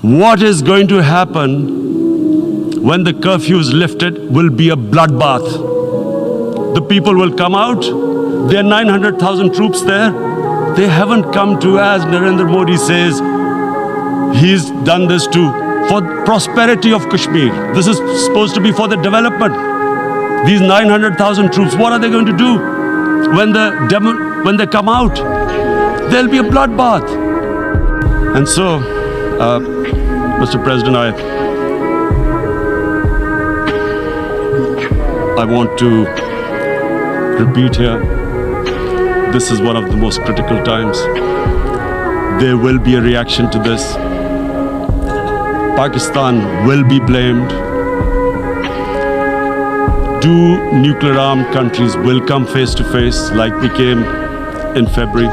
What is going to happen when the curfew is lifted will be a bloodbath. The people will come out. There are 900,000 troops there. They haven't come to, as Narendra Modi says, he's done this for prosperity of Kashmir. This is supposed to be for the development. These 900,000 troops, what are they going to do when they come out? There'll be a bloodbath. And so, Mr. President, I want to repeat here, this is one of the most critical times. There will be a reaction to this. Pakistan will be blamed. Two nuclear-armed countries will come face to face like we came in February.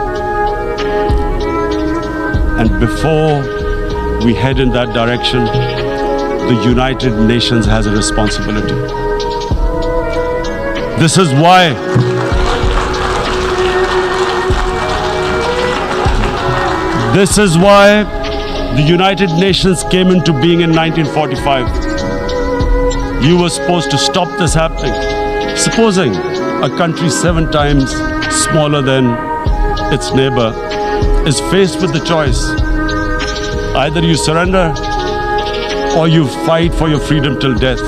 And before we head in that direction, the United Nations has a responsibility. This is why the United Nations came into being in 1945. You were supposed to stop this happening. Supposing a country 7 times smaller than its neighbor is faced with the choice, either you surrender or you fight for your freedom till death,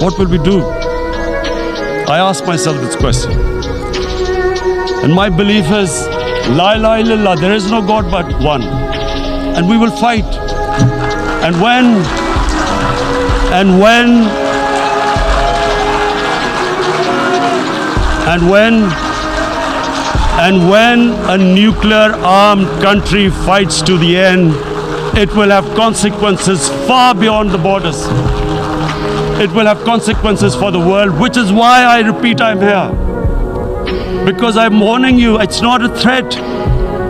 what will we do? I ask myself this question. And my belief is, La ilaha illallah, there is no God but one. And we will fight. And when a nuclear-armed country fights to the end, it will have consequences far beyond the borders. It will have consequences for the world, which is why I repeat I'm here. Because I'm warning you, it's not a threat.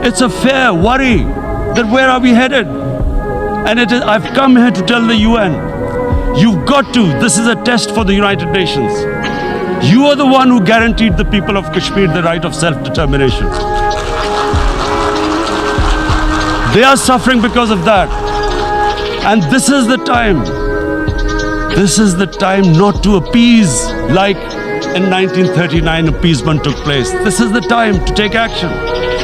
It's a fair worry that where are we headed? And I've come here to tell the UN, you've got to, this is a test for the United Nations. You are the one who guaranteed the people of Kashmir the right of self-determination. They are suffering because of that. And this is the time. This is the time not to appease like in 1939 appeasement took place. This is the time to take action.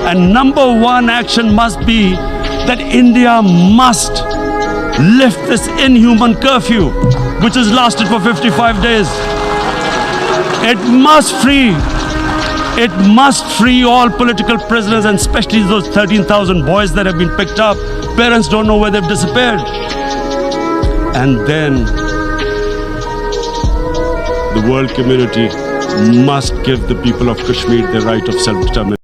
And number one action must be that India must lift this inhuman curfew, which has lasted for 55 days. It must free all political prisoners, and especially those 13,000 boys that have been picked up. Parents don't know where they've disappeared. And then the world community must give the people of Kashmir the right of self-determination.